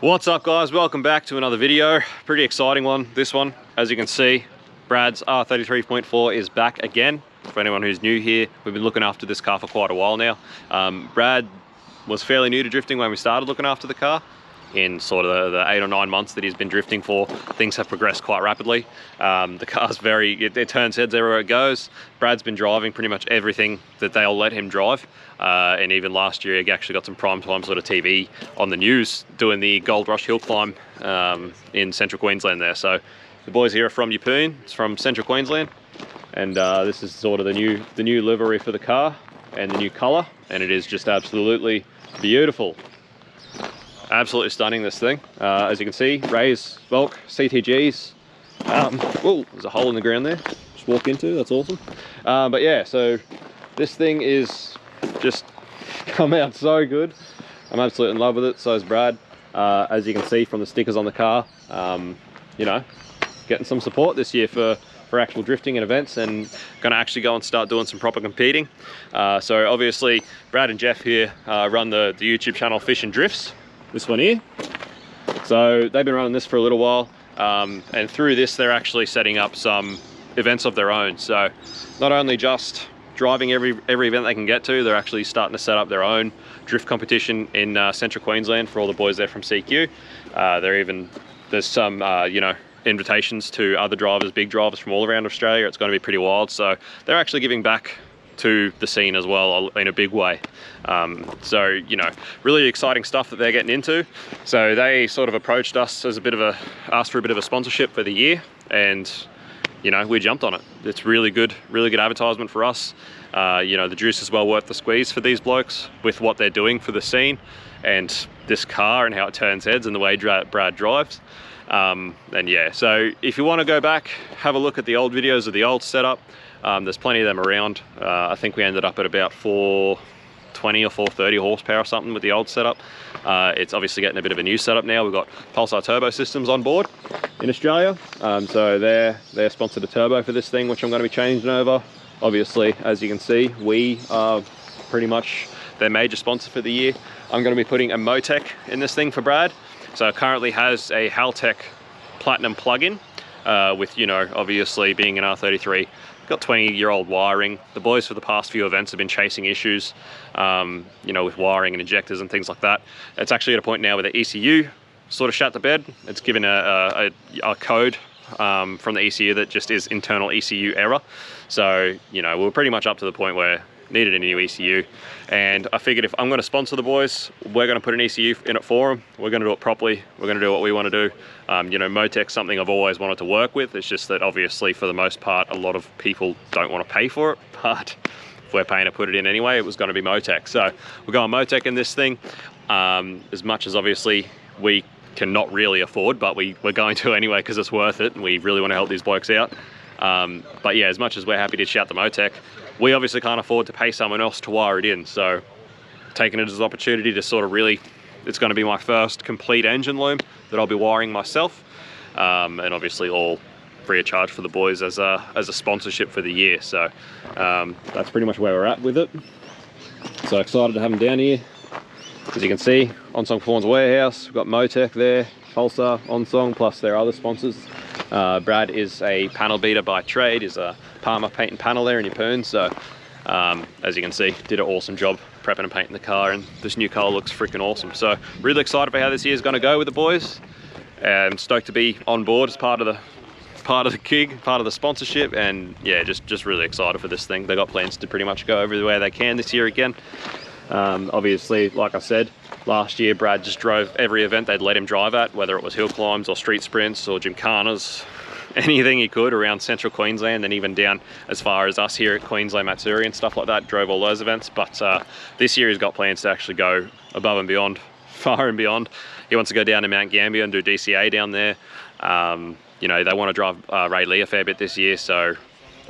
What's up guys, welcome back to another video. Pretty exciting one, this one. As you can see, Brad's R33.4 is back again. For anyone who's new here, we've been looking after this car for quite a while now. Brad was fairly new to drifting when we started looking after the car. In sort of the 8 or 9 months that he's been drifting for, things have progressed quite rapidly. The car's it turns heads everywhere it goes. Brad's been driving pretty much everything that they'll let him drive. And even last year, he actually got some prime time sort of TV on the news doing the Gold Rush hill climb in central Queensland there. So the boys here are from Yeppoon, it's from central Queensland. And this is sort of the new livery for the car and the new color. And it is just absolutely beautiful. Absolutely stunning, this thing. As you can see, raised bulk CTGs. Oh, there's a hole in the ground there. Just walk into, that's awesome. But yeah, so this thing is just come out so good. I'm absolutely in love with it, so is Brad. As you can see from the stickers on the car, you know, getting some support this year for actual drifting and events, and gonna actually go and start doing some proper competing. So obviously, Brad and Jeff here run the YouTube channel Fish and Drifts. This one here. So they've been running this for a little while, and through this they're actually setting up some events of their own. So not only just driving every event they can get to, they're actually starting to set up their own drift competition in central Queensland for all the boys there from CQ. There's some you know, invitations to other drivers, big drivers from all around Australia. It's going to be pretty wild. So they're actually giving back to the scene as well in a big way. So, you know, really exciting stuff that they're getting into. So they sort of approached us as asked for a bit of a sponsorship for the year, and you know, we jumped on it. It's really good advertisement for us. You know, the juice is well worth the squeeze for these blokes with what they're doing for the scene and this car and how it turns heads and the way Brad drives. And yeah, so if you want to go back, have a look at the old videos of the old setup. There's plenty of them around. I think we ended up at about 420 or 430 horsepower or something with the old setup. It's obviously getting a bit of a new setup now. We've got Pulsar turbo systems on board in Australia. So they're sponsored a turbo for this thing, which I'm going to be changing over. Obviously, as you can see, we are pretty much their major sponsor for the year. I'm going to be putting a MoTeC in this thing for Brad. So it currently has a Haltech Platinum plug-in with, you know, obviously being an R33. Got 20-year-old wiring. The boys for the past few events have been chasing issues, you know, with wiring and injectors and things like that. It's actually at a point now where the ECU sort of shut the bed. It's given a code from the ECU that just is internal ECU error. So, you know, we're pretty much up to the point where needed a new ECU, and I figured if I'm going to sponsor the boys, we're going to put an ECU in it for them. We're going to do it properly. We're going to do what we want to do. You know, MoTeC's something I've always wanted to work with. It's just that obviously for the most part a lot of people don't want to pay for it, but if we're paying to put it in anyway, it was going to be MoTeC. So we're going MoTeC in this thing, as much as obviously we cannot really afford, but we're going to anyway because it's worth it and we really want to help these blokes out. But yeah, as much as we're happy to shout the MoTeC, we obviously can't afford to pay someone else to wire it in. So taking it as an opportunity to sort of really, it's going to be my first complete engine loom that I'll be wiring myself. And obviously all free of charge for the boys as a sponsorship for the year. So that's pretty much where we're at with it. So excited to have them down here. As you can see, Onsong Performance Warehouse, we've got MoTeC there, Pulsar, Onsong, plus their other sponsors. Brad is a panel beater by trade, is a Palmer paint and panel there in Yeppoon. So as you can see, did an awesome job prepping and painting the car, and this new car looks freaking awesome. So really excited about how this year's going to go with the boys, and stoked to be on board as part of the gig, part of the sponsorship, and yeah, just really excited for this thing. They got plans to pretty much go everywhere they can this year again. Obviously, like I said, last year Brad just drove every event they'd let him drive at, whether it was hill climbs or street sprints or gymkhanas, anything he could around central Queensland, and even down as far as us here at Queensland, Matsuri and stuff like that, drove all those events. But this year he's got plans to actually go above and beyond, far and beyond. He wants to go down to Mount Gambier and do DCA down there. You know, they want to drive Ray Lee a fair bit this year, so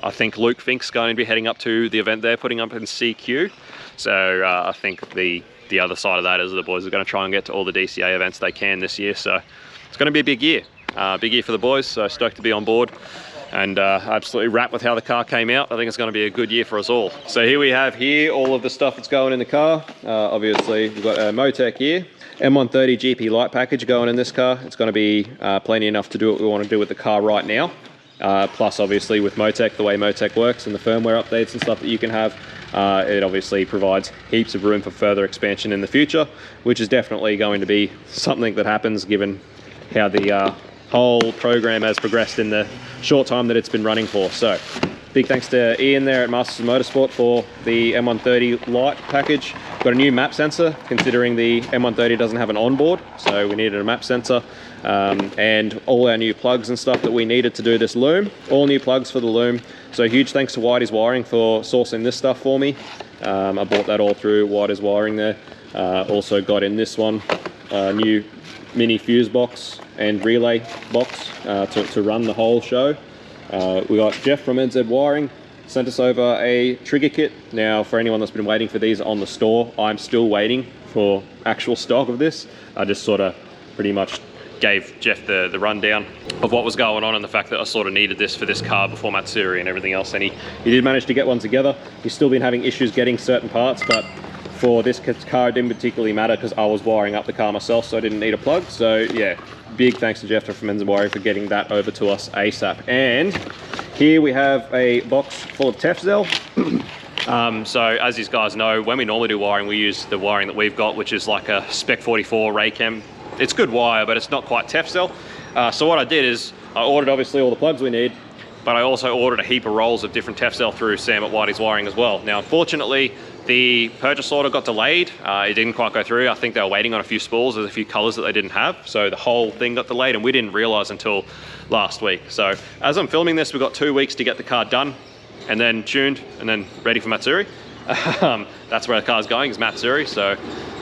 I think Luke Fink's going to be heading up to the event they're putting up in CQ. So I think the other side of that is the boys are going to try and get to all the DCA events they can this year. So it's going to be a big year for the boys. So stoked to be on board. and absolutely wrapped with how the car came out. I think it's going to be a good year for us all. So here we have all of the stuff that's going in the car. Obviously we've got a MoTeC here, M130 GP light package going in this car. It's going to be plenty enough to do what we want to do with the car right now. Plus obviously with MoTeC, the way MoTeC works and the firmware updates and stuff that you can have, it obviously provides heaps of room for further expansion in the future, which is definitely going to be something that happens given how the whole program has progressed in the short time that it's been running for. So big thanks to Ian there at Masters of Motorsport for the M130 light package. Got a new map sensor, considering the M130 doesn't have an onboard, so we needed a map sensor. And all our new plugs and stuff that we needed to do this loom, all new plugs for the loom. So huge thanks to Whitey's Wiring for sourcing this stuff for me. I bought that all through Whitey's Wiring there. Also got in this one new mini fuse box and relay box to run the whole show. We got Jeff from NZ Wiring sent us over a trigger kit. Now for anyone that's been waiting for these on the store, I'm still waiting for actual stock of this. I just sort of pretty much gave Jeff the rundown of what was going on and the fact that I sort of needed this for this car before Matsuri and everything else, and he did manage to get one together. He's still been having issues getting certain parts, but for this car it didn't particularly matter because I was wiring up the car myself, so I didn't need a plug. So yeah, big thanks to Jeff from NZ Wiring for getting that over to us ASAP. And here we have a box full of Tefzel. So as these guys know, when we normally do wiring, we use the wiring that we've got, which is like a Spec 44 Raychem. It's good wire, but it's not quite Tefzel. So what I did is I ordered obviously all the plugs we need, but I also ordered a heap of rolls of different Tefzel through Sam at Whitey's Wiring as well. Now, unfortunately, the purchase order got delayed. It didn't quite go through. I think they were waiting on a few spools. There's a few colors that they didn't have. So the whole thing got delayed and we didn't realize until last week. So as I'm filming this, we've got 2 weeks to get the car done and then tuned and then ready for Matsuri. That's where the car's going, is Matsuri. So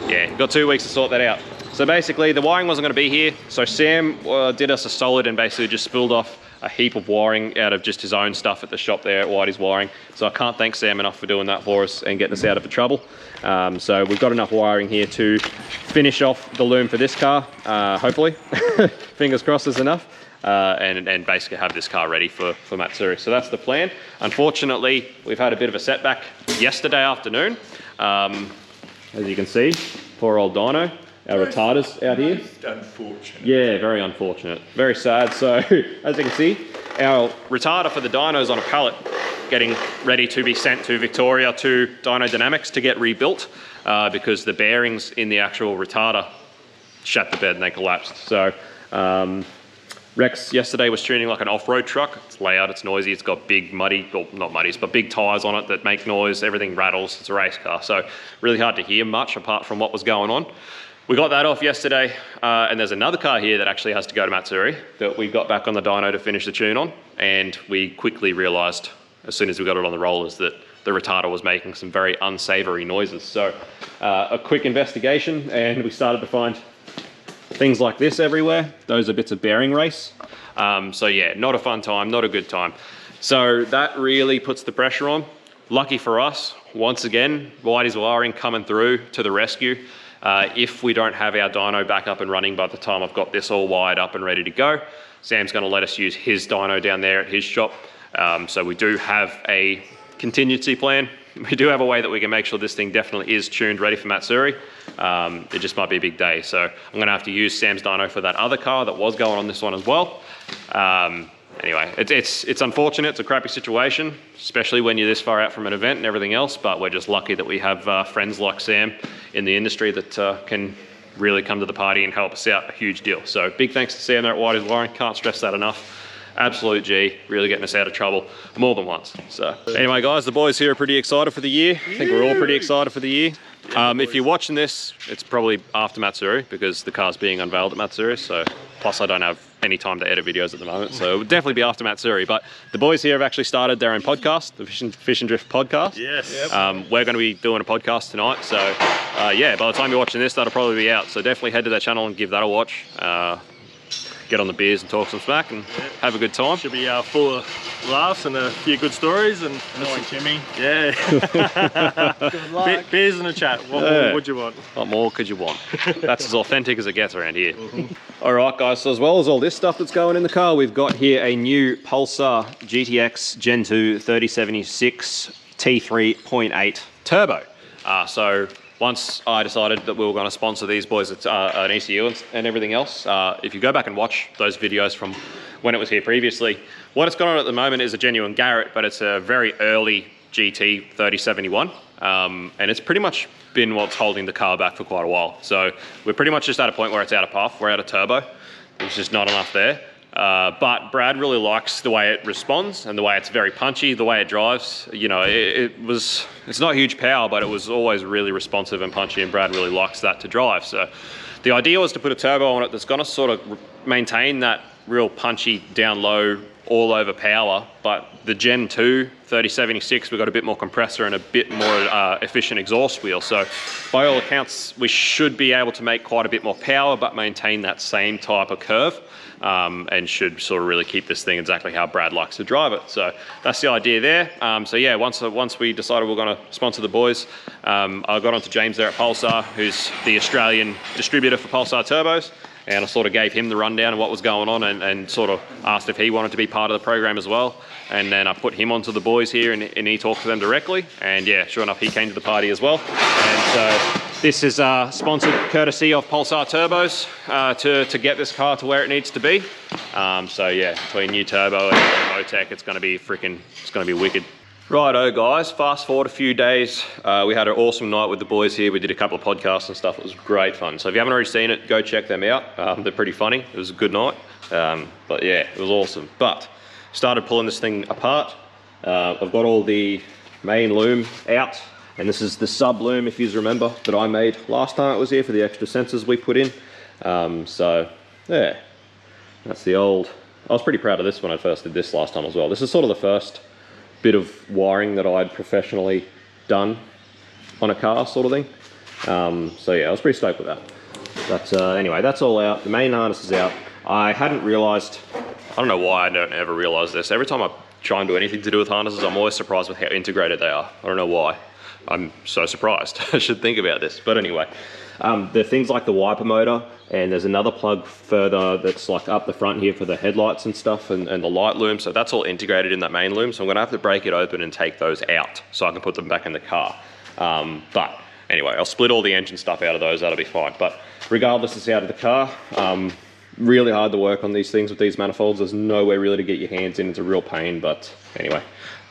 yeah, got 2 weeks to sort that out. So basically the wiring wasn't going to be here. So Sam did us a solid and basically just spooled off a heap of wiring out of just his own stuff at the shop there at Whitey's Wiring. So I can't thank Sam enough for doing that for us and getting us out of the trouble. So we've got enough wiring here to finish off the loom for this car, hopefully. Fingers crossed there's enough. And basically have this car ready for Matsuri. So that's the plan. Unfortunately, we've had a bit of a setback yesterday afternoon. As you can see, poor old Dyno. Our retarders out here. Unfortunate. Yeah, very unfortunate. Very sad. So, as you can see, our retarder for the dyno's on a pallet, getting ready to be sent to Victoria to Dyno Dynamics to get rebuilt because the bearings in the actual retarder shat the bed and they collapsed. So, Rex yesterday was tuning like an off-road truck. It's loud, it's noisy, it's got big muddy, well not muddies, but big tyres on it that make noise, everything rattles, it's a race car. So, really hard to hear much apart from what was going on. We got that off yesterday, and there's another car here that actually has to go to Matsuri that we got back on the dyno to finish the tune on, and we quickly realised as soon as we got it on the rollers that the retarder was making some very unsavoury noises. So a quick investigation, and we started to find things like this everywhere. Those are bits of bearing race. So yeah, not a fun time, not a good time. So that really puts the pressure on. Lucky for us, once again, Whitey's Wiring coming through to the rescue. If we don't have our dyno back up and running by the time I've got this all wired up and ready to go, Sam's going to let us use his dyno down there at his shop. So we do have a contingency plan. We do have a way that we can make sure this thing definitely is tuned, ready for Matsuri. It just might be a big day. So I'm going to have to use Sam's dyno for that other car that was going on this one as well. Anyway, it's unfortunate. It's a crappy situation, especially when you're this far out from an event and everything else, but we're just lucky that we have friends like Sam in the industry that can really come to the party and help us out a huge deal. So big thanks to Sam there at Whitey's Wiring. Can't stress that enough. Absolute G, really getting us out of trouble more than once. So anyway, guys, the boys here are pretty excited for the year. I think we're all pretty excited for the year. If you're watching this, it's probably after Matsuri because the car's being unveiled at Matsuri. So plus I don't have any time to edit videos at the moment, so it would definitely be after Matsuri. But the boys here have actually started their own podcast, the Fish and Drift podcast. Yes. We're going to be doing a podcast tonight, so yeah, by the time you're watching this, that'll probably be out. So definitely head to their channel and give that a watch. get on the beers and talk some smack and have a good time. Should be full of laughs and a few good stories and Annoying Timmy. Yeah. Good luck. Beers and a chat. What more would you want? What more could you want? That's as authentic as it gets around here. All right, guys, so as well as all this stuff that's going in the car, we've got here a new Pulsar GTX Gen 2 3076 T3.8 Turbo. So once I decided that we were going to sponsor these boys at an ECU and everything else, if you go back and watch those videos from when it was here previously, what it's got on at the moment is a genuine Garrett, but it's a very early GT 3071. And it's pretty much been what's holding the car back for quite a while. So we're pretty much just at a point where it's out of puff, we're out of turbo. There's just not enough there. But Brad really likes the way it responds and the way it's very punchy, the way it drives. You know, it's not huge power, but it was always really responsive and punchy, and Brad really likes that to drive. So the idea was to put a turbo on it that's gonna sort of maintain that real punchy down low, all over power, but the Gen 2 3076, we've got a bit more compressor and a bit more efficient exhaust wheel. So by all accounts, we should be able to make quite a bit more power, but maintain that same type of curve, and should sort of really keep this thing exactly how Brad likes to drive it. So that's the idea there. So yeah, once we decided we we're gonna sponsor the boys, I got onto James there at Pulsar, who's the Australian distributor for Pulsar turbos. And I sort of gave him the rundown of what was going on and sort of asked if he wanted to be part of the program as well. And then I put him onto the boys here and he talked to them directly. And yeah, sure enough, he came to the party as well. And so this is sponsored courtesy of Pulsar Turbos to get this car to where it needs to be. So yeah, between new turbo and MoTeC, it's gonna be wicked. Righto guys, fast forward a few days. We had an awesome night with the boys here. We did a couple of podcasts and stuff. It was great fun. So if you haven't already seen it, go check them out. They're pretty funny. It was a good night. But yeah, it was awesome. But started pulling this thing apart. I've got all the main loom out. And this is the sub loom, if you remember, that I made last time it was here for the extra sensors we put in. So yeah, that's the old. I was pretty proud of this when I first did this last time as well. This is sort of the first bit of wiring that I'd professionally done on a car sort of thing. So yeah, I was pretty stoked with that. But anyway, that's all out. The main harness is out. I hadn't realized, I don't know why I don't ever realize this. Every time I try and do anything to do with harnesses, I'm always surprised with how integrated they are. I don't know why. I'm so surprised. I should think about this. But anyway, the things like the wiper motor, and there's another plug further that's like up the front here for the headlights and stuff, and the light loom. So that's all integrated in that main loom. So I'm gonna have to break it open and take those out so I can put them back in the car. But anyway, I'll split all the engine stuff out of those, that'll be fine. But regardless, it's out of the car. Really hard to work on these things with these manifolds. There's nowhere really to get your hands in. It's a real pain, but anyway,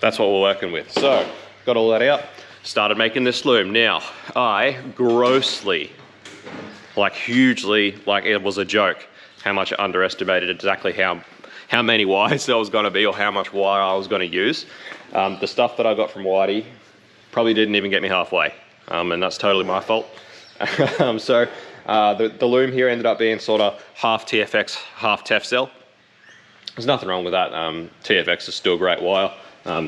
that's what we're working with. So got all that out, started making this loom. Now, I grossly, like hugely, like it was a joke, how much I underestimated exactly how many wires there was gonna be or how much wire I was gonna use. The stuff that I got from Whitey probably didn't even get me halfway, and that's totally my fault. So the loom here ended up being sort of half TFX, half Tefcel. There's nothing wrong with that. TFX is still a great wire.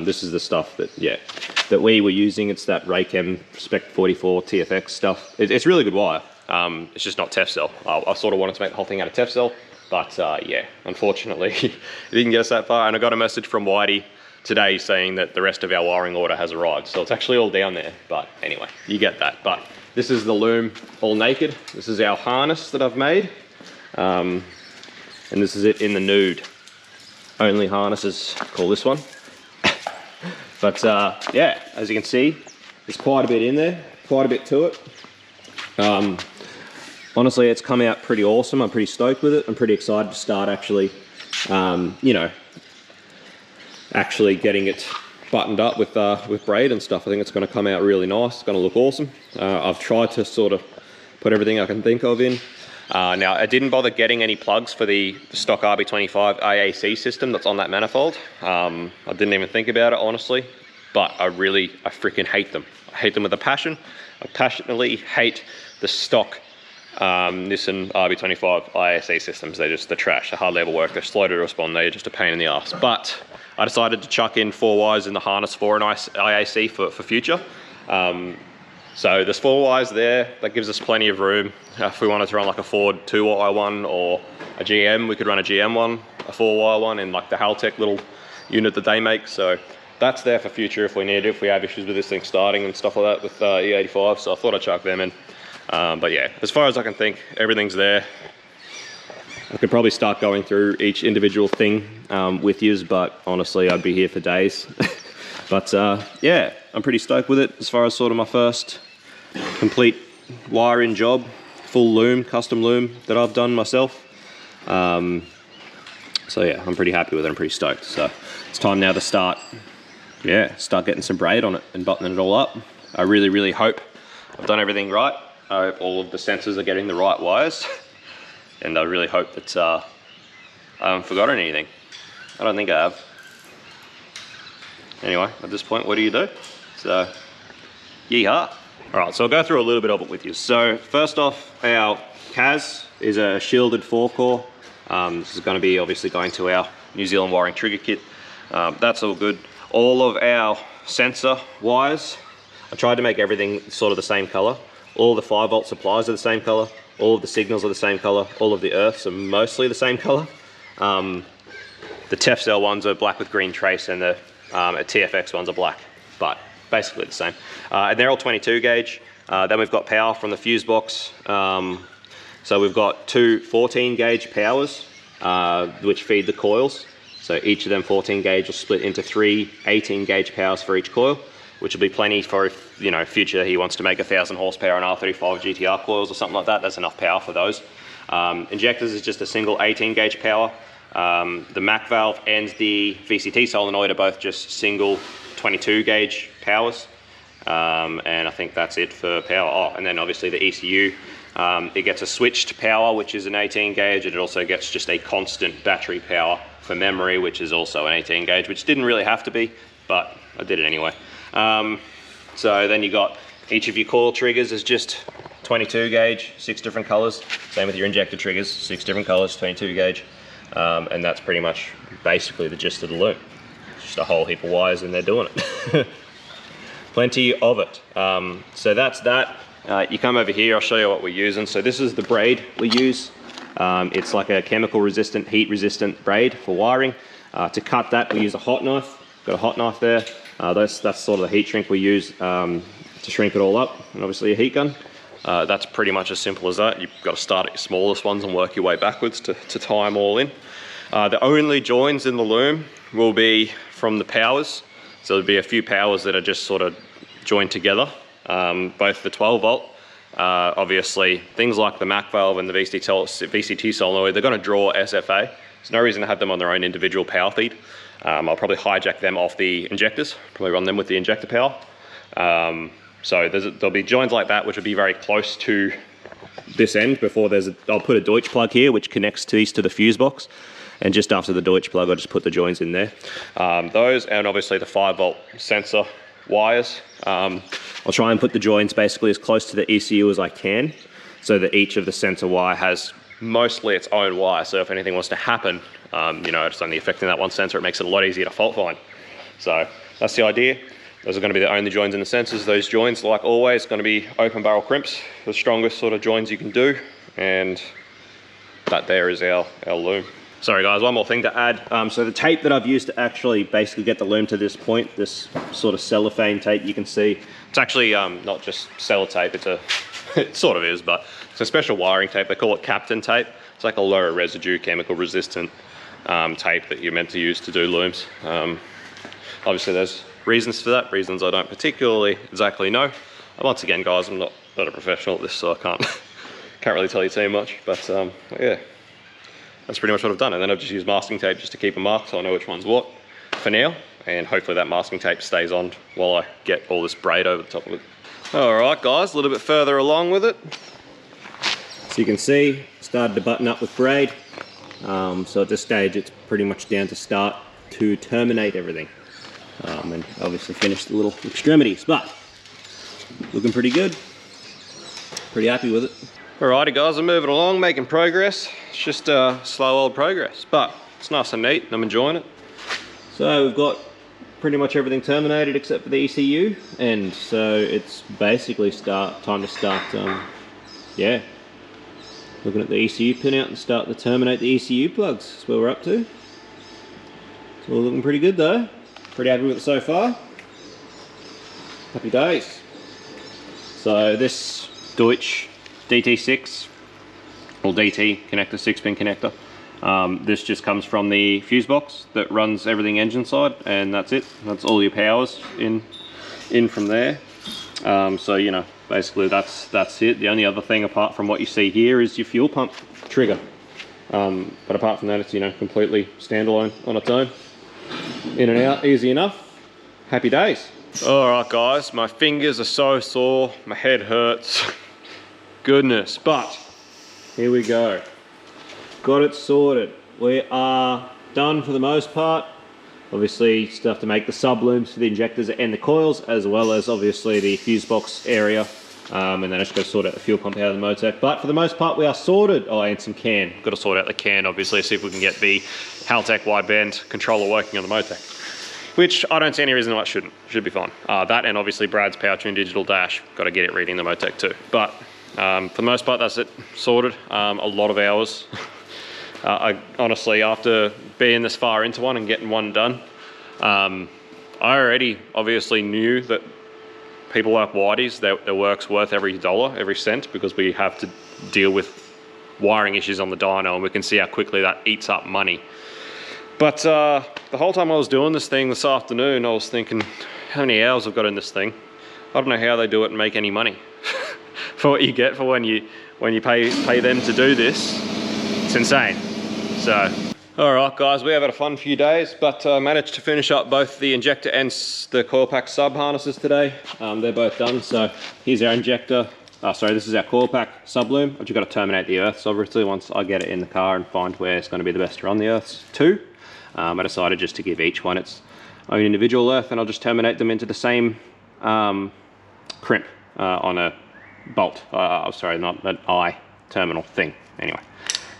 This is the stuff that we were using. It's that Raychem Spec 44 TFX stuff. It's really good wire. It's just not Tefcel. I sort of wanted to make the whole thing out of Tefcel, but yeah, unfortunately, it didn't get us that far. And I got a message from Whitey today saying that the rest of our wiring order has arrived. So it's actually all down there, but anyway, you get that. But this is the loom all naked. This is our harness that I've made. And this is it in the nude. Only harnesses call this one. But yeah, as you can see, there's quite a bit in there, quite a bit to it. Honestly, it's come out pretty awesome. I'm pretty stoked with it. I'm pretty excited to start actually, you know, actually getting it buttoned up with braid and stuff. I think it's going to come out really nice. It's going to look awesome. I've tried to sort of put everything I can think of in. Now, I didn't bother getting any plugs for the stock RB25 IAC system that's on that manifold. I didn't even think about it, honestly, but I freaking hate them. I hate them with a passion. I passionately hate the stock Nissan RB25 IAC systems. They're just the trash. They're hardly ever work. They're slow to respond. They're just a pain in the ass. But I decided to chuck in 4 wires in the harness for an IAC for future. So there's 4 wires there. That gives us plenty of room. If we wanted to run like a Ford 2-wire one or a GM, we could run a GM one, a 4-wire one in like the MoTeC little unit that they make. So that's there for future if we need it, if we have issues with this thing starting and stuff like that with E85. So I thought I'd chuck them in. But yeah, as far as I can think, everything's there. I could probably start going through each individual thing with yous, but honestly, I'd be here for days. But yeah, I'm pretty stoked with it as far as sort of my first complete wiring job, full loom, custom loom that I've done myself. So yeah, I'm pretty happy with it. I'm pretty stoked. So it's time now to start getting some braid on it and buttoning it all up. I really hope I've done everything right. I hope all of the sensors are getting the right wires. And I really hope that I haven't forgotten anything. I don't think I have. Anyway, at this point, what do you do? So, yeehaw. All right, so I'll go through a little bit of it with you. So first off, our CAS is a shielded 4-core. This is gonna be obviously going to our New Zealand wiring trigger kit. That's all good. All of our sensor wires, I tried to make everything sort of the same color. All the 5-volt supplies are the same color. All of the signals are the same color. All of the earths are mostly the same color. The TEFCell ones are black with green trace, and the TFX ones are black, but basically the same. And they're all 22 gauge. Then we've got power from the fuse box. So we've got 2 14 gauge powers, which feed the coils. So each of them 14 gauge will split into 3 18 gauge powers for each coil, which will be plenty for if, you know, future he wants to make 1,000 horsepower and R35 GTR coils or something like that. That's enough power for those. Injectors is just a single 18 gauge power. The MAC valve and the VCT solenoid are both just single 22 gauge powers. And I think that's it for power. Oh, and then obviously the ECU, it gets a switched power, which is an 18 gauge, and it also gets just a constant battery power for memory, which is also an 18 gauge, which didn't really have to be, but I did it anyway. So then you got each of your coil triggers is just 22 gauge, 6 different colors. Same with your injector triggers, 6 different colors, 22 gauge. And that's pretty much basically the gist of the loom. Just a whole heap of wires and they're doing it. Plenty of it. So that's that. You come over here, I'll show you what we're using. So this is the braid we use. It's like a chemical resistant, heat resistant braid for wiring. To cut that, we use a hot knife. Got a hot knife there. That's sort of the heat shrink we use to shrink it all up, and obviously a heat gun. That's pretty much as simple as that. You've got to start at your smallest ones and work your way backwards to tie them all in. The only joins in the loom will be from the powers. So there'll be a few powers that are just sort of joined together, both the 12 volt. Obviously, things like the MAC valve and the VCT solenoid, they're going to draw SFA. There's no reason to have them on their own individual power feed. I'll probably hijack them off the injectors, probably run them with the injector power. So there'll be joins like that, which will be very close to this end before I'll put a Deutsch plug here, which connects these to the fuse box. And just after the Deutsch plug, I'll just put the joins in there. Those, and obviously the 5-volt sensor wires. I'll try and put the joins basically as close to the ECU as I can, so that each of the sensor wire has mostly its own wire. So if anything was to happen, you know, it's only affecting that one sensor, it makes it a lot easier to fault find. So that's the idea. Those are going to be the only joins in the sensors. Those joins, like always, going to be open barrel crimps, the strongest sort of joins you can do. And that there is our loom. Sorry guys, one more thing to add. So the tape that I've used to actually basically get the loom to this point, this sort of cellophane tape you can see, it's actually not just sellotape, it sort of is, but it's a special wiring tape. They call it Captain tape. It's like a low residue, chemical resistant tape that you're meant to use to do looms. Obviously there's reasons for that, reasons I don't particularly exactly know. And once again guys, I'm not a professional at this, so I can't really tell you too much, but yeah. That's pretty much what I've done. And then I've just used masking tape just to keep a mark so I know which one's what for now. And hopefully that masking tape stays on while I get all this braid over the top of it. All right guys, a little bit further along with it. So you can see, started to button up with braid. So at this stage, it's pretty much down to start to terminate everything. And obviously finish the little extremities, but looking pretty good. Pretty happy with it. Alrighty guys, I'm moving along, making progress. It's just slow old progress, but it's nice and neat and I'm enjoying it. So we've got pretty much everything terminated except for the ECU, and so it's basically time to start, yeah, looking at the ECU pinout and start to terminate the ECU plugs. That's where we're up to. It's all looking pretty good though. Pretty happy with it so far. Happy days. So this Deutsch DT6 or DT connector, 6-pin connector. This just comes from the fuse box that runs everything engine side, and that's it. That's all your powers in from there. So you know, basically that's it. The only other thing apart from what you see here is your fuel pump trigger. But apart from that, it's, you know, completely standalone on its own. In and out, easy enough. Happy days. All right, guys, my fingers are so sore, my head hurts. Goodness, but here we go. Got it sorted. We are done for the most part. Obviously, still have to make the sub looms for the injectors and the coils, as well as obviously the fuse box area. And then I just got to sort out the fuel pump out of the MoTeC. But for the most part, we are sorted. Oh, and some can. Got to sort out the can, obviously, see if we can get the Haltech wideband controller working on the MoTeC. Which I don't see any reason why it shouldn't. Should be fine. That and obviously Brad's Powertrain digital dash. Got to get it reading the MoTeC too. But for the most part, that's it. Sorted. A lot of hours. I honestly, after being this far into one and getting one done, I already obviously knew that people like Whitey's, their work's worth every dollar, every cent, because we have to deal with wiring issues on the dyno, and we can see how quickly that eats up money. But the whole time I was doing this thing this afternoon, I was thinking, how many hours I've got in this thing? I don't know how they do it and make any money for what you get for when you pay them to do this. It's insane. So, all right, guys, we have had a fun few days, but managed to finish up both the injector and the coil pack sub harnesses today. They're both done. So here's our injector. Sorry, this is our coil pack sub loom. I've just got to terminate the earths, obviously, once I get it in the car and find where it's going to be the best to run the earths to. I decided just to give each one its own individual earth, and I'll just terminate them into the same crimp on a bolt. Sorry, not an eye terminal thing. Anyway.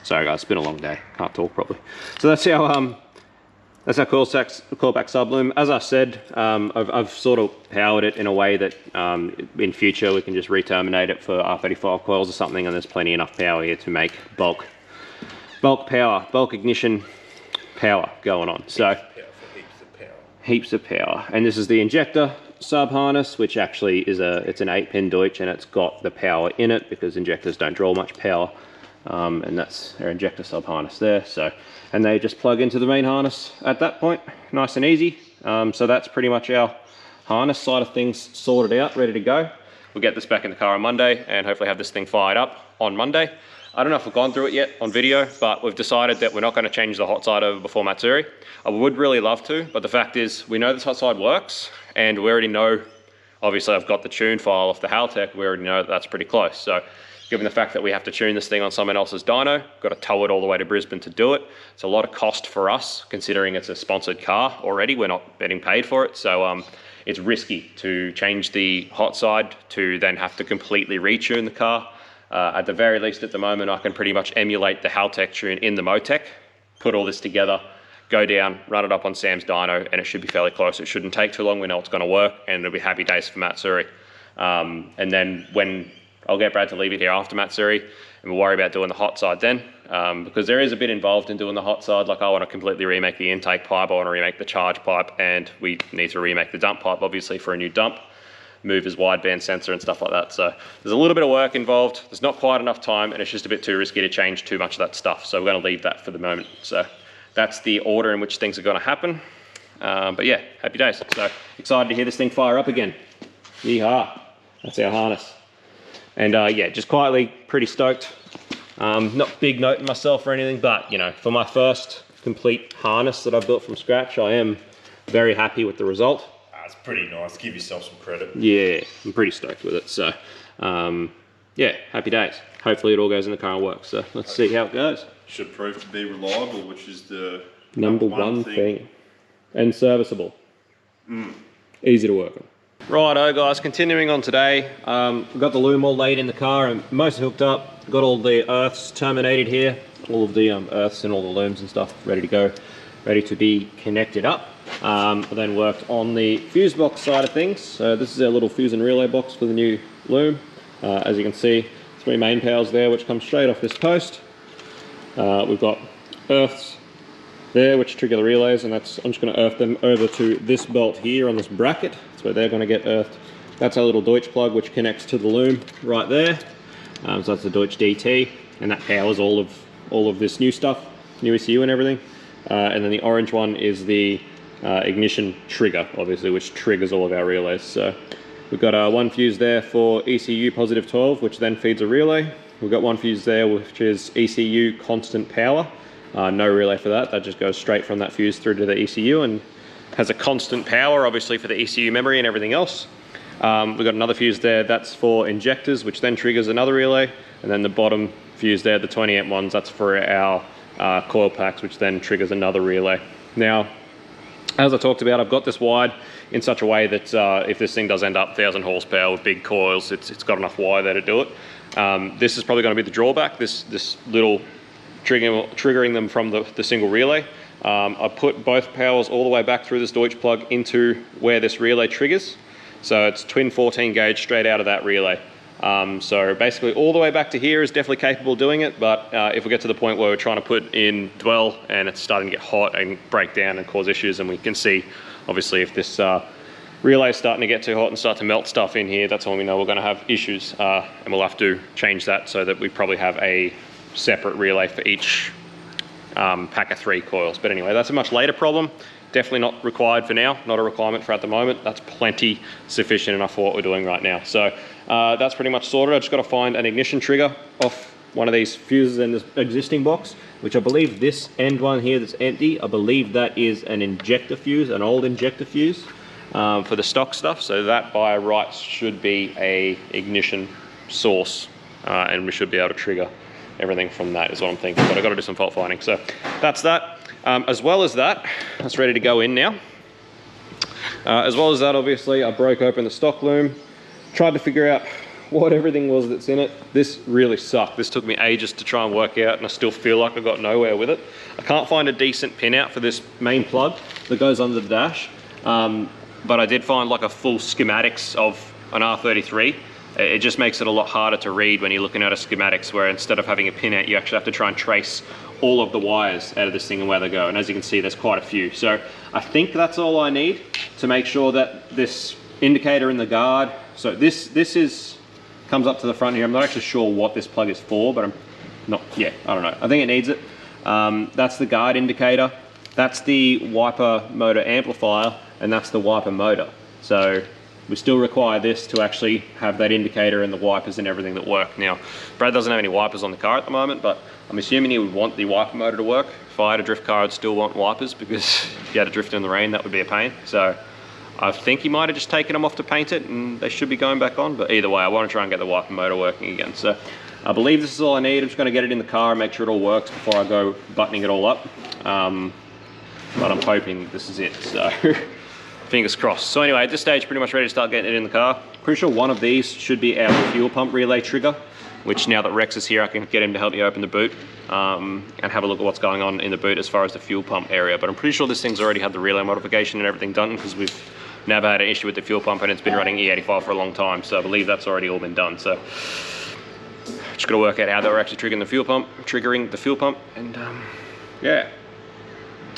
Sorry guys, it's been a long day, can't talk properly. So that's our coil pack sub loom. As I said, I've sort of powered it in a way that in future we can just re-terminate it for R35 coils or something, and there's plenty enough power here to make bulk power, bulk ignition power going on. So heaps of power. And this is the injector sub harness, which actually is it's an 8-pin Deutsch, and it's got the power in it because injectors don't draw much power. And that's our injector sub harness there. So, and they just plug into the main harness at that point, nice and easy. So that's pretty much our harness side of things sorted out, ready to go. We'll get this back in the car on Monday and hopefully have this thing fired up on Monday. I don't know if we've gone through it yet on video, but we've decided that we're not going to change the hot side over before Matsuri. I would really love to, but the fact is we know this hot side works, and we already know, obviously I've got the tune file off the Haltech, we already know that that's pretty close. So given the fact that we have to tune this thing on someone else's dyno, got to tow it all the way to Brisbane to do it. It's a lot of cost for us, considering it's a sponsored car already. We're not getting paid for it. So it's risky to change the hot side to then have to completely retune the car. At the very least at the moment, I can pretty much emulate the Haltech tune in the MoTeC, put all this together, go down, run it up on Sam's dyno, and it should be fairly close. It shouldn't take too long. We know it's going to work, and it'll be happy days for Matsuri. And then when I'll get Brad to leave it here after Matsuri, and we'll worry about doing the hot side then, because there is a bit involved in doing the hot side. Like I want to completely remake the intake pipe, I want to remake the charge pipe, and we need to remake the dump pipe, obviously, for a new dump, move his wideband sensor and stuff like that. So there's a little bit of work involved. There's not quite enough time, and it's just a bit too risky to change too much of that stuff. So we're going to leave that for the moment. So that's the order in which things are going to happen. But yeah, happy days. So excited to hear this thing fire up again. Yeehaw. That's our harness. And yeah, just quietly pretty stoked. Not big noting myself or anything, but you know, for my first complete harness that I built from scratch, I am very happy with the result. It's pretty nice. Give yourself some credit. Yeah, I'm pretty stoked with it. So yeah, happy days. Hopefully it all goes in the car and works. So let's see how it goes. Should prove to be reliable, which is the number one thing. And serviceable. Easy to work on. Righto guys, continuing on today. We've got the loom all laid in the car and most hooked up. Got all the earths terminated here. All of the earths and all the looms and stuff ready to go. Ready to be connected up. I then worked on the fuse box side of things. So this is our little fuse and relay box for the new Loom. As you can see, 3 main powers there, which come straight off this post. We've got earths there, which trigger the relays, and I'm just going to earth them over to this bolt here on this bracket. That's where they're going to get earthed. That's our little Deutsch plug, which connects to the Loom right there. So that's the Deutsch DT, and that powers all of this new stuff, new ECU and everything. And then the orange one is the ignition trigger, obviously, which triggers all of our relays. So we've got one fuse there for ECU positive 12, which then feeds a relay. We've got one fuse there, which is ECU constant power. No relay for that. That just goes straight from that fuse through to the ECU and has a constant power, obviously, for the ECU memory and everything else. We've got another fuse there, that's for injectors, which then triggers another relay. And then the bottom fuse there, the 20 amp ones, that's for our coil packs, which then triggers another relay. Now, as I talked about, I've got this wired in such a way that if this thing does end up 1,000 horsepower with big coils, it's got enough wire there to do it. This is probably going to be the drawback, this little triggering them from the single relay. I put both powers all the way back through this Deutsch plug into where this relay triggers. So it's twin 14 gauge straight out of that relay. So basically all the way back to here is definitely capable of doing it, but if we get to the point where we're trying to put in dwell and it's starting to get hot and break down and cause issues, and we can see obviously if this relay is starting to get too hot and start to melt stuff in here, that's when we know we're going to have issues, and we'll have to change that so that we probably have a separate relay for each pack of 3 coils. But anyway, that's a much later problem. Definitely not required for now, not a requirement for at the moment. That's plenty sufficient enough for what we're doing right now. So that's pretty much sorted. I just got to find an ignition trigger off one of these fuses in this existing box, which I believe this end one here that's empty, I believe that is an injector fuse, an old injector fuse for the stock stuff. So that by rights should be a ignition source, and we should be able to trigger everything from that is what I'm thinking. But I've got to do some fault finding. So that's that. As well as that, that's ready to go in now. As well as that, obviously, I broke open the stock Loom, tried to figure out what everything was that's in it. This really sucked. This took me ages to try and work out, and I still feel like I got nowhere with it. I can't find a decent pin out for this main plug that goes under the dash, but I did find like a full schematics of an R33. It just makes it a lot harder to read when you're looking at a schematics, where instead of having a pin out, you actually have to try and trace all of the wires out of this thing and where they go. And as you can see, there's quite a few. So I think that's all I need to make sure that this indicator in the guard, so this comes up to the front here. I'm not actually sure what this plug is for, but I don't know. I think it needs it. That's the guard indicator. That's the wiper motor amplifier, and that's the wiper motor. So we still require this to actually have that indicator and the wipers and everything that work. Now, Brad doesn't have any wipers on the car at the moment, but I'm assuming he would want the wiper motor to work. If I had a drift car, I'd still want wipers, because if you had to drift in the rain, that would be a pain. So I think he might have just taken them off to paint it, and they should be going back on. But either way, I want to try and get the wiper motor working again. So I believe this is all I need. I'm just going to get it in the car and make sure it all works before I go buttoning it all up. But I'm hoping this is it. So fingers crossed. So anyway, at this stage, pretty much ready to start getting it in the car. Pretty sure one of these should be our fuel pump relay trigger, which now that Rex is here, I can get him to help me open the boot and have a look at what's going on in the boot as far as the fuel pump area. But I'm pretty sure this thing's already had the relay modification and everything done, because we've never had an issue with the fuel pump, and it's been running E85 for a long time. So I believe that's already all been done. So just got to work out how that we're actually triggering the fuel pump, and yeah,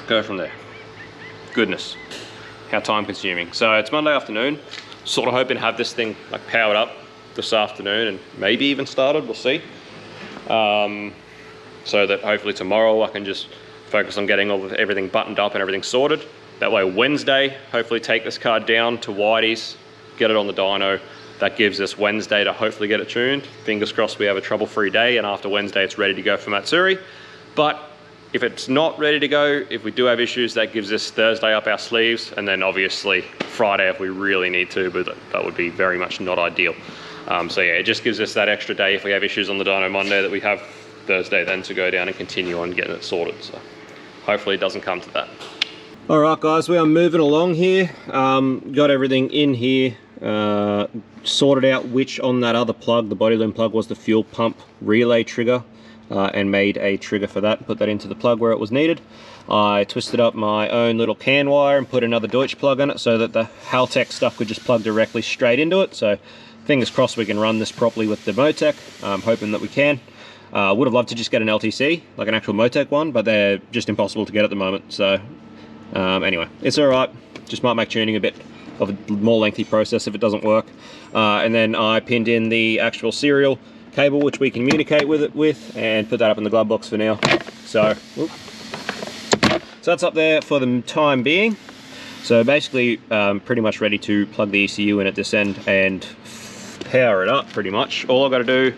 go from there. Goodness, how time consuming. So it's Monday afternoon, sort of hoping to have this thing like powered up this afternoon and maybe even started, we'll see. So that hopefully tomorrow I can just focus on getting everything buttoned up and everything sorted. That way Wednesday, hopefully take this car down to Whitey's, get it on the dyno. That gives us Wednesday to hopefully get it tuned. Fingers crossed we have a trouble-free day, and after Wednesday it's ready to go for Matsuri. But if it's not ready to go, if we do have issues, that gives us Thursday up our sleeves, and then obviously Friday if we really need to, but that would be very much not ideal. So yeah, it just gives us that extra day if we have issues on the dyno Monday, that we have Thursday then to go down and continue on getting it sorted. So hopefully it doesn't come to that. All right guys, we are moving along here. Got everything in here, sorted out which on that other plug, the body loom plug, was the fuel pump relay trigger. and made a trigger for that, put that into the plug where it was needed. I twisted up my own little can wire and put another Deutsch plug on it so that the MoTeC stuff could just plug directly straight into it. So fingers crossed we can run this properly with the MoTeC. I'm hoping that we can. Would have loved to just get an LTC, like an actual MoTeC one, but they're just impossible to get at the moment. So anyway, it's all right. Just might make tuning a bit of a more lengthy process if it doesn't work. And then I pinned in the actual serial cable which we communicate with it with, and put that up in the glove box for now. So that's up there for the time being. So basically pretty much ready to plug the ECU in at this end and power it up pretty much. All I've got to do,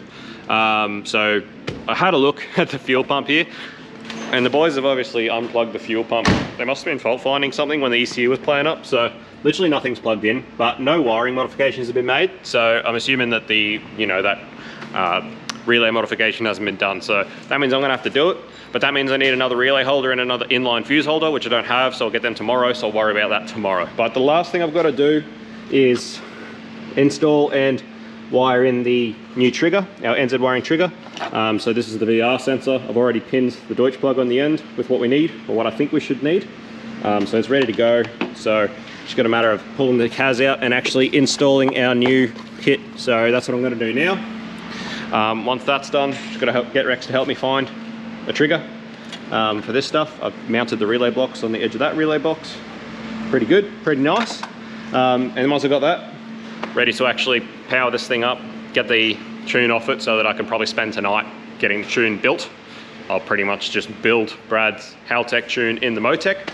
so I had a look at the fuel pump here, and the boys have obviously unplugged the fuel pump. They must have been fault finding something when the ECU was playing up, so literally nothing's plugged in, but no wiring modifications have been made. So I'm assuming that the, relay modification hasn't been done. So that means I'm gonna have to do it, but that means I need another relay holder and another inline fuse holder, which I don't have, so I'll get them tomorrow, so I'll worry about that tomorrow. But the last thing I've got to do is install and wire in the new trigger, our NZ wiring trigger. So this is the VR sensor. I've already pinned the Deutsch plug on the end with what we need, or what I think we should need. So it's ready to go. So just got a matter of pulling the CAS out and actually installing our new kit. So that's what I'm going to do now. Once that's done, just got to get Rex to help me find a trigger for this stuff. I've mounted the relay blocks on the edge of that relay box. Pretty good, pretty nice. And once I've got that, ready to actually power this thing up, get the tune off it so that I can probably spend tonight getting the tune built. I'll pretty much just build Brad's MoTeC tune in the MoTeC,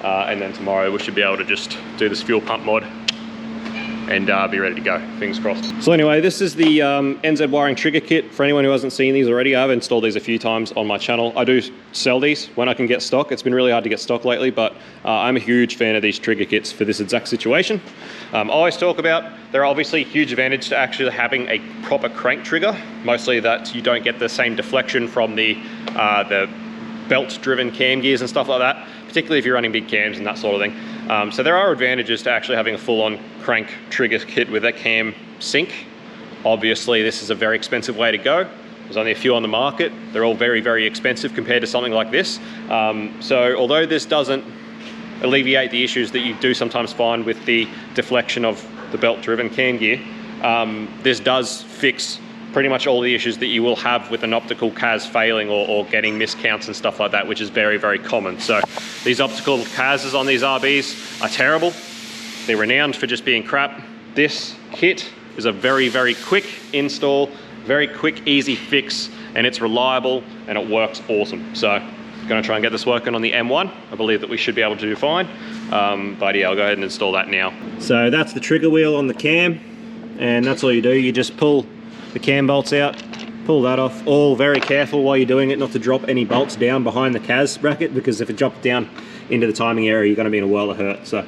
and then tomorrow we should be able to just do this fuel pump mod and be ready to go, fingers crossed. So anyway, this is the NZ wiring trigger kit. For anyone who hasn't seen these already, I've installed these a few times on my channel. I do sell these when I can get stock. It's been really hard to get stock lately, but I'm a huge fan of these trigger kits for this exact situation. I always talk about, there are obviously a huge advantage to actually having a proper crank trigger, mostly that you don't get the same deflection from the belt-driven cam gears and stuff like that, particularly if you're running big cams and that sort of thing. So there are advantages to actually having a full-on crank trigger kit with a cam sync. Obviously, this is a very expensive way to go. There's only a few on the market. They're all very, very expensive compared to something like this. So although this doesn't alleviate the issues that you do sometimes find with the deflection of the belt-driven cam gear, this does fix pretty much all the issues that you will have with an optical CAS failing or getting miscounts and stuff like that, which is very, very common. So these optical CASs on these RBs are terrible. They're renowned for just being crap. This kit is a very, very quick install, very quick, easy fix, and it's reliable and it works awesome. So I'm gonna try and get this working on the M1. I believe that we should be able to do fine. But yeah, I'll go ahead and install that now. So that's the trigger wheel on the cam, and that's all you do. You just pull the cam bolts out, pull that off. All very careful while you're doing it not to drop any bolts down behind the CAS bracket, because if it drops down into the timing area, you're going to be in a world of hurt. So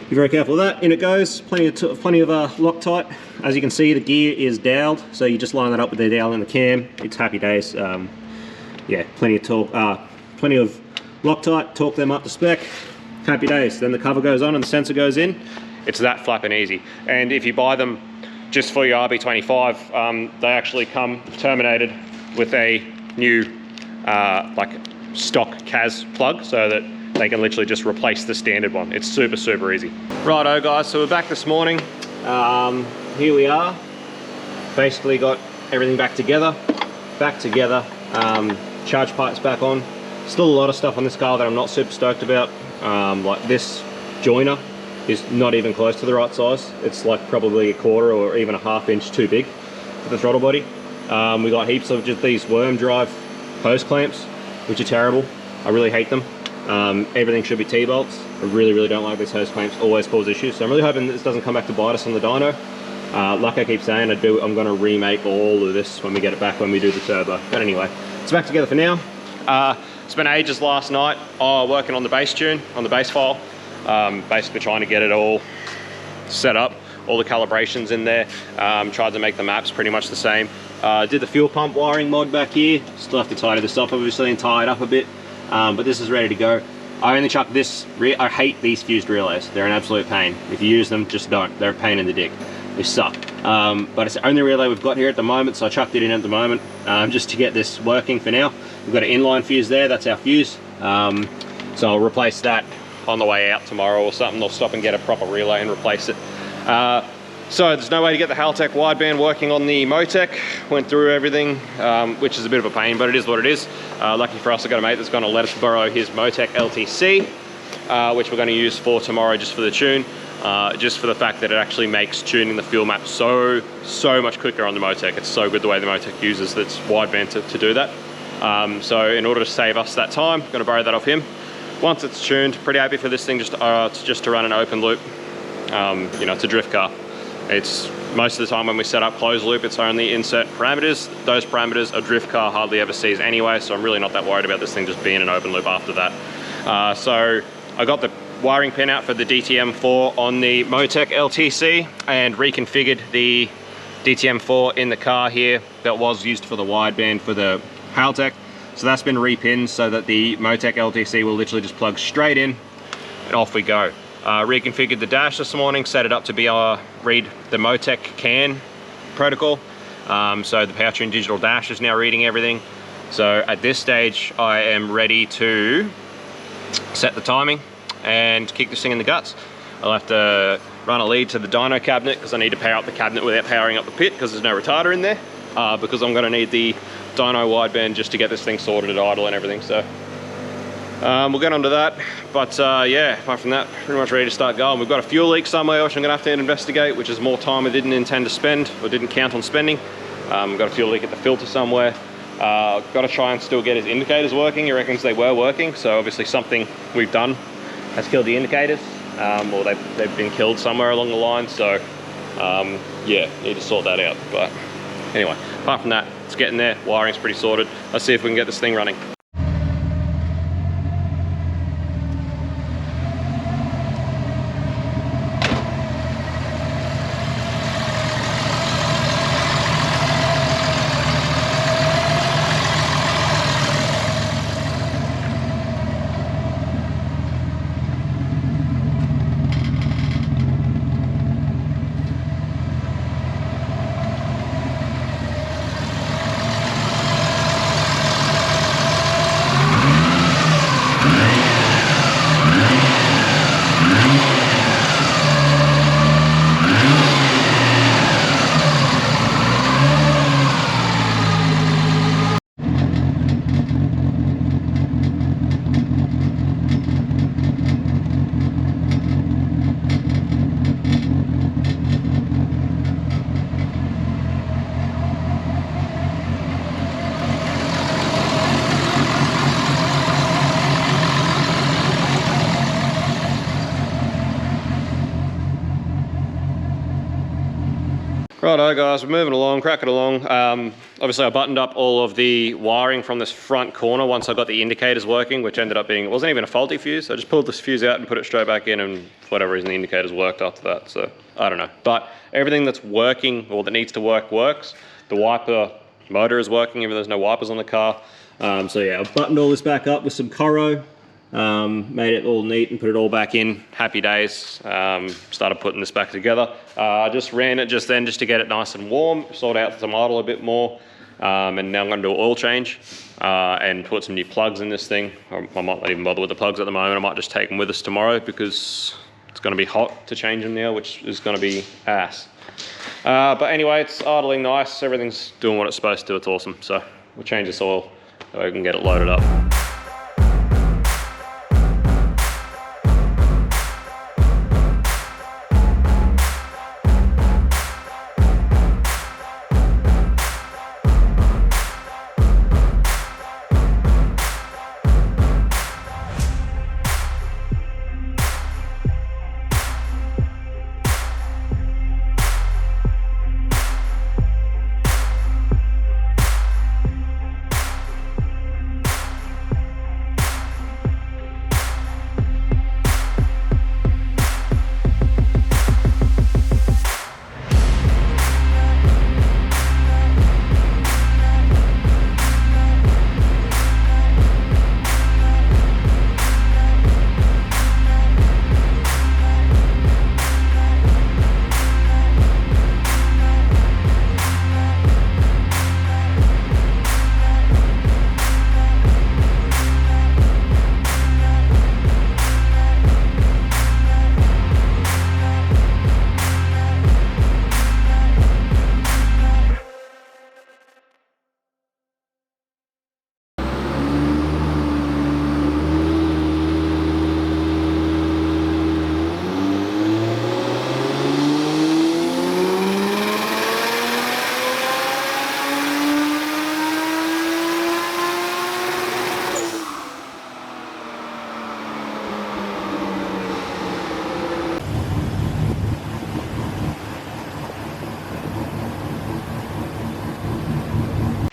be very careful of that. In it goes, plenty of Loctite. As you can see, the gear is doweled, so you just line that up with the dowel in the cam. It's happy days. Yeah, plenty of Loctite, torque them up to spec. Happy days. Then the cover goes on and the sensor goes in. It's that flapping easy. And if you buy them just for your RB25, they actually come terminated with a new like stock CAS plug, so that they can literally just replace the standard one. It's super, super easy. Righto guys, so we're back this morning. Here we are. Basically got everything back together. Charge pipes back on. Still a lot of stuff on this car that I'm not super stoked about. Like this joiner is not even close to the right size. It's like probably a quarter or even a half inch too big for the throttle body. We got heaps of just these worm drive hose clamps, which are terrible. I really hate them. Everything should be T-bolts. I really, really don't like these hose clamps, always cause issues. So I'm really hoping this doesn't come back to bite us on the dyno. Like I keep saying, I'm gonna remake all of this when we get it back, when we do the turbo. But anyway, it's back together for now. Spent ages last night working on the bass tune, on the bass file. Basically trying to get it all set up, all the calibrations in there. Tried to make the maps pretty much the same. Did the fuel pump wiring mod back here. Still have to tidy this up obviously and tie it up a bit. But this is ready to go. I only chuck this, I hate these fused relays. They're an absolute pain. If you use them, just don't. They're a pain in the dick. They suck. but it's the only relay we've got here at the moment, so I chucked it in at the moment just to get this working for now. We've got an inline fuse there, that's our fuse. So I'll replace that on the way out tomorrow or something. I'll stop and get a proper relay and replace it. So there's no way to get the Haltech wideband working on the MoTeC. Went through everything, which is a bit of a pain, but it is what it is. Lucky for us, I've got a mate that's gonna let us borrow his MoTeC LTC, which we're gonna use for tomorrow just for the tune. Just for the fact that it actually makes tuning the fuel map so much quicker on the MoTeC. It's so good the way the MoTeC uses its wideband to do that. So in order to save us that time, I'm gonna borrow that off him. Once it's tuned, pretty happy for this thing just to run an open loop. You know, it's a drift car. It's most of the time when we set up closed loop, it's only insert parameters. Those parameters a drift car hardly ever sees anyway, so I'm really not that worried about this thing just being an open loop after that. So I got the wiring pin out for the DTM4 on the MoTeC LTC and reconfigured the DTM4 in the car here that was used for the wideband for the Haltech. So that's been repinned so that the MoTeC LTC will literally just plug straight in and off we go. Reconfigured the dash this morning, set it up to be read the MoTeC CAN protocol. So the Powertune digital dash is now reading everything. So at this stage, I am ready to set the timing and kick this thing in the guts. I'll have to run a lead to the dyno cabinet because I need to power up the cabinet without powering up the pit because there's no retarder in there. Because I'm gonna need the dyno wideband just to get this thing sorted at idle and everything. So we'll get onto that, but yeah, apart from that, pretty much ready to start going. We've got a fuel leak somewhere which I'm gonna have to investigate, which is more time I didn't intend to spend or didn't count on spending. We've got a fuel leak at the filter somewhere. Got to try and still get his indicators working. He reckons they were working, so obviously something we've done has killed the indicators, or they've been killed somewhere along the line. So yeah, need to sort that out. But anyway, apart from that, it's getting there. Wiring's pretty sorted. Let's see if we can get this thing running. Righto guys, we're moving along, cracking along. Obviously I buttoned up all of the wiring from this front corner once I got the indicators working, which ended up being, it wasn't even a faulty fuse. I just pulled this fuse out and put it straight back in, and for whatever reason the indicators worked after that, so I don't know. But everything that's working, or that needs to work, works. The wiper motor is working, even though there's no wipers on the car. So yeah, I've buttoned all this back up with some Coro. Made it all neat and put it all back in. Happy days. Started putting this back together. I just ran it just then just to get it nice and warm, sort out some idle a bit more, and now I'm going to do an oil change and put some new plugs in this thing. I might not even bother with the plugs at the moment. I might just take them with us tomorrow because it's going to be hot to change them now, which is going to be ass. But anyway, it's idling nice. Everything's doing what it's supposed to. It's awesome. So we'll change this oil so we can get it loaded up.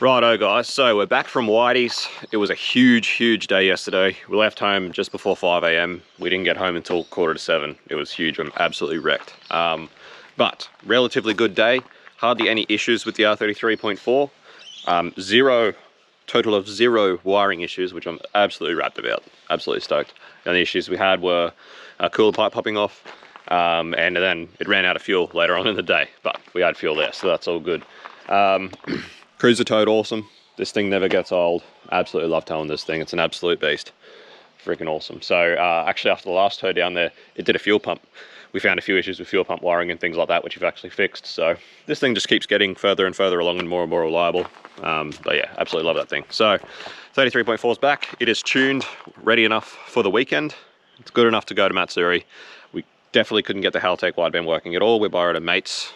Righto guys, so we're back from Whitey's. It was a huge day yesterday. We left home just before 5 AM. We didn't get home until 6:45. It was huge, I'm absolutely wrecked. But relatively good day. Hardly any issues with the R33.4. Total of zero wiring issues, which I'm absolutely rapt about. Absolutely stoked. The only issues we had were a cooler pipe popping off, and then it ran out of fuel later on in the day, but we had fuel there, so that's all good. Cruiser towed awesome. This thing never gets old. Absolutely love towing this thing. It's an absolute beast. Freaking awesome. So actually after the last tow down there, it did a fuel pump. We found a few issues with fuel pump wiring and things like that, which we've actually fixed. So this thing just keeps getting further and further along and more reliable. But yeah, absolutely love that thing. So 33.4 is back. It is tuned, ready enough for the weekend. It's good enough to go to Matsuri. We definitely couldn't get the MoTeC wideband working at all. We borrowed a mate's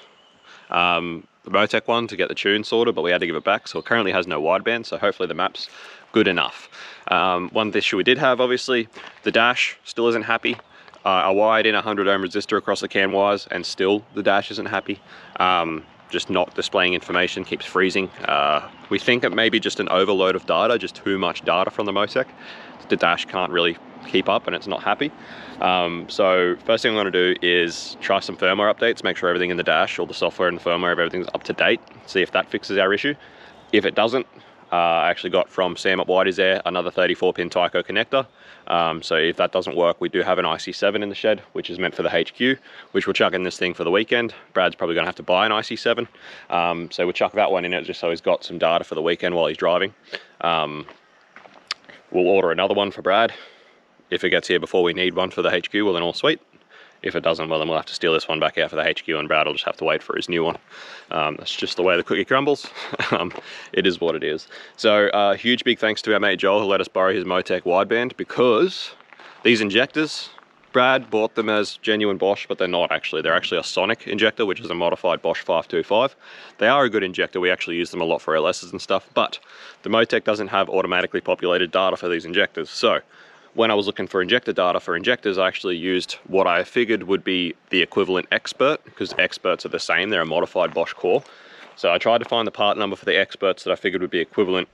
the MoTeC one to get the tune sorted, but we had to give it back, so it currently has no wideband, so hopefully the map's good enough. One issue we did have, obviously, the dash still isn't happy. I wired in a 100 ohm resistor across the CAN wires, and still the dash isn't happy. Just not displaying information, keeps freezing. We think it may be just an overload of data, just too much data from the MoTeC. The dash can't really keep up and it's not happy. So first thing I'm going to do is try some firmware updates, make sure everything in the dash, all the software and the firmware of everything's up to date, see if that fixes our issue. If it doesn't, I actually got from Sam at Whitey's there another 34 pin Tyco connector. So if that doesn't work, we do have an IC7 in the shed, which is meant for the HQ, which we'll chuck in this thing for the weekend. Brad's probably going to have to buy an IC7. So we'll chuck that one in it just so he's got some data for the weekend while he's driving. We'll order another one for Brad. If it gets here before we need one for the HQ, well then all sweet. If it doesn't, well then we'll have to steal this one back out for the HQ and Brad will just have to wait for his new one. That's just the way the cookie crumbles. It is what it is. So huge big thanks to our mate Joel who let us borrow his MoTeC wideband, because these injectors, Brad bought them as genuine Bosch, but they're not actually. They're actually a Sonic injector, which is a modified Bosch 525. They are a good injector. We actually use them a lot for LSs and stuff, but the MoTeC doesn't have automatically populated data for these injectors. So when I was looking for injector data for injectors, I actually used what I figured would be the equivalent Expert, because Experts are the same. They're a modified Bosch core. So I tried to find the part number for the Experts that I figured would be equivalent,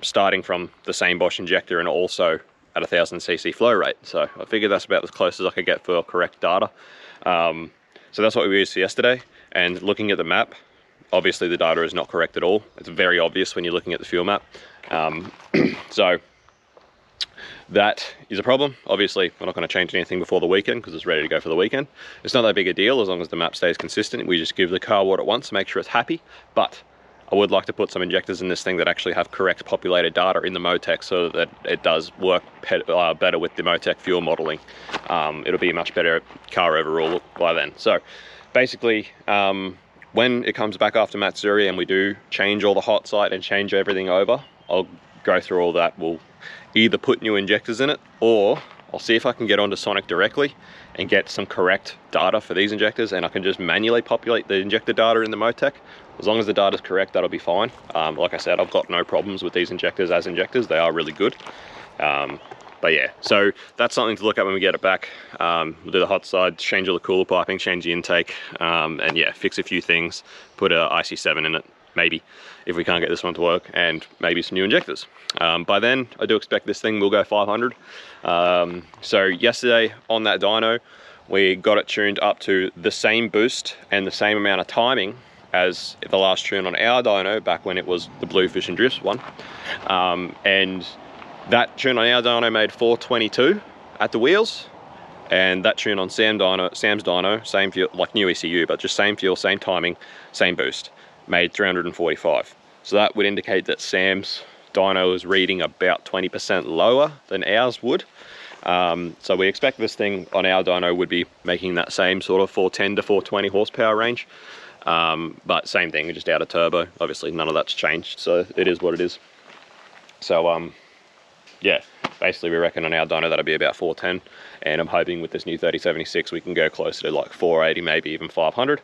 starting from the same Bosch injector and also at 1000cc flow rate. So I figured that's about as close as I could get for correct data. So that's what we used for yesterday. And looking at the map, obviously the data is not correct at all. It's very obvious when you're looking at the fuel map. So that is a problem. Obviously, we're not going to change anything before the weekend because it's ready to go for the weekend. It's not that big a deal as long as the map stays consistent. We just give the car what it wants to make sure it's happy. But I would like to put some injectors in this thing that actually have correct populated data in the MoTeC so that it does work better with the MoTeC fuel modeling. It'll be a much better car overall by then. So basically, when it comes back after Matsuri and we do change all the hot site and change everything over, I'll go through all that. We'll either put new injectors in it, or I'll see if I can get onto Sonic directly and get some correct data for these injectors, and I can just manually populate the injector data in the MoTeC. As long as the data is correct, that'll be fine. Like I said, I've got no problems with these injectors as injectors. They are really good. But yeah, so that's something to look at when we get it back. We'll do the hot side, change all the cooler piping, change the intake, and yeah, fix a few things, put a IC7 in it, maybe, if we can't get this one to work, and maybe some new injectors. By then, I do expect this thing will go 500. So yesterday on that dyno, we got it tuned up to the same boost and the same amount of timing as the last tune on our dyno back when it was the Blue Fish and Drifts one. And that tune on our dyno made 422 at the wheels, and that tune on Sam's dyno, same fuel, like new ECU, but just same fuel, same timing, same boost, made 345. So that would indicate that Sam's dyno is reading about 20% lower than ours would. So we expect this thing on our dyno would be making that same sort of 410 to 420 horsepower range. But same thing, just out of turbo. Obviously none of that's changed, so it is what it is. So yeah, basically we reckon on our dyno that'll be about 410, and I'm hoping with this new 3076 we can go closer to like 480, maybe even 500.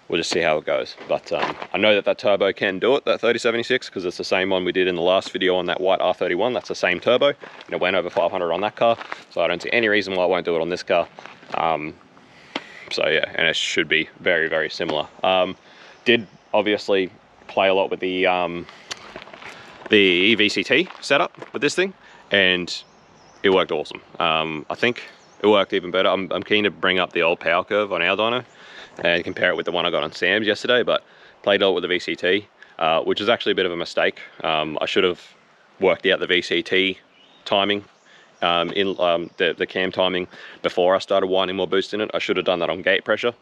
We'll just see how it goes. But I know that turbo can do it, that 3076, because it's the same one we did in the last video on that white R31. That's the same turbo, and it went over 500 on that car, so I don't see any reason why I won't do it on this car. So yeah, and it should be very, very similar. Did obviously play a lot with the the VCT setup with this thing, and it worked awesome. I think it worked even better. I'm keen to bring up the old power curve on our dyno and compare it with the one I got on Sam's yesterday, but played it all with the VCT, which is actually a bit of a mistake. I should have worked out the VCT timing the cam timing before I started winding more boost in it. I should have done that on gate pressure.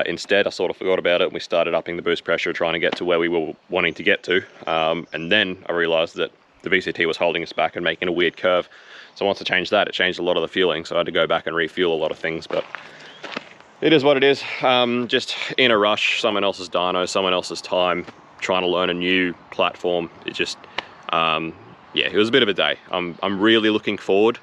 Instead, I sort of forgot about it, and we started upping the boost pressure, trying to get to where we were wanting to get to. And then I realized that the VCT was holding us back and making a weird curve. So once I changed that, it changed a lot of the fueling. So I had to go back and refuel a lot of things, but it is what it is. Just in a rush, someone else's dyno, someone else's time, trying to learn a new platform. It just, yeah, it was a bit of a day. I'm really looking forward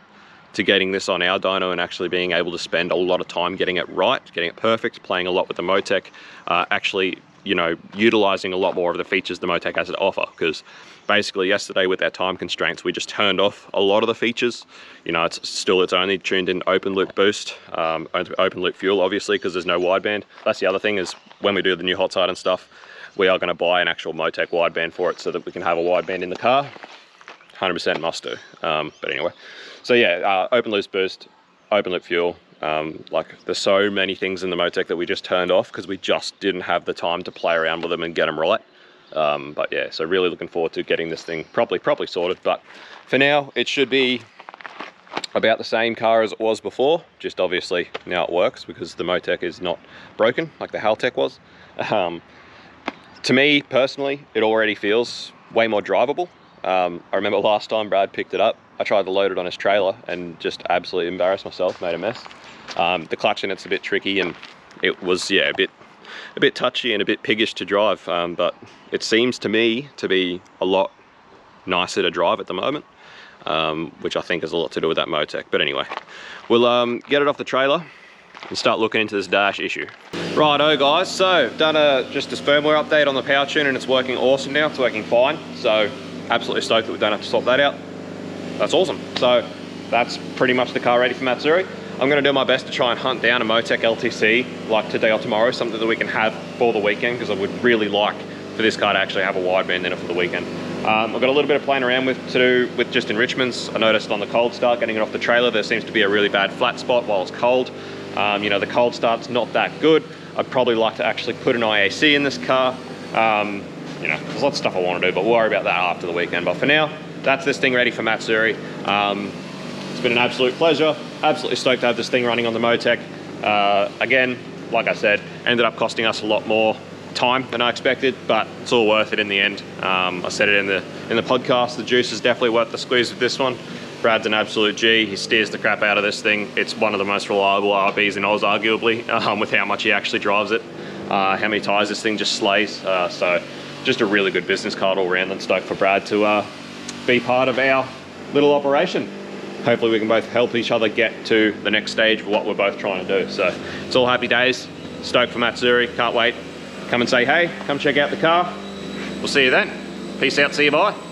to getting this on our dyno and actually being able to spend a lot of time getting it right, getting it perfect, playing a lot with the MoTeC, actually, you know, utilizing a lot more of the features the MoTeC has to offer. Because basically yesterday with our time constraints, we just turned off a lot of the features. You know, it's only tuned in open loop boost, open loop fuel, obviously, because there's no wideband. That's the other thing, is when we do the new hot side and stuff, we are going to buy an actual MoTeC wideband for it so that we can have a wideband in the car. 100% must do. But anyway, so yeah, open loop boost, open loop fuel. Like there's so many things in the MoTeC that we just turned off because we just didn't have the time to play around with them and get them right. But yeah, so really looking forward to getting this thing properly sorted. But for now, it should be about the same car as it was before. Just obviously now it works because the MoTeC is not broken like the Haltech was. To me personally, it already feels way more drivable. I remember last time Brad picked it up, I tried to load it on his trailer and just absolutely embarrassed myself, made a mess. The clutch in it's a bit tricky, and it was, yeah, a bit touchy and a bit piggish to drive, but it seems to me to be a lot nicer to drive at the moment, which I think has a lot to do with that MoTeC. But anyway, we'll get it off the trailer and start looking into this dash issue. Righto guys, so done just this firmware update on the power tuner, and it's working awesome now, it's working fine. So absolutely stoked that we don't have to swap that out. That's awesome. So that's pretty much the car ready for Matsuri. I'm gonna do my best to try and hunt down a MoTeC LTC like today or tomorrow, something that we can have for the weekend, because I would really like for this car to actually have a wideband in it for the weekend. I've got a little bit of playing around to do with just enrichments. I noticed on the cold start, getting it off the trailer, there seems to be a really bad flat spot while it's cold. You know, the cold start's not that good. I'd probably like to actually put an IAC in this car. You know, there's lots of stuff I want to do, but we'll worry about that after the weekend. But for now, that's this thing ready for Matsuri. It's been an absolute pleasure. Absolutely stoked to have this thing running on the MoTeC. Again, like I said, ended up costing us a lot more time than I expected, but it's all worth it in the end. I said it in the podcast, the juice is definitely worth the squeeze with this one. Brad's an absolute G. He steers the crap out of this thing. It's one of the most reliable RBs in Oz, arguably, with how much he actually drives it. How many tires this thing just slays. So just a really good business card all round, and stoked for Brad to be part of our little operation. Hopefully we can both help each other get to the next stage of what we're both trying to do. So it's all happy days. Stoked for Matsuri. Can't wait. Come and say hey. Come check out the car. We'll see you then. Peace out. See you. Bye.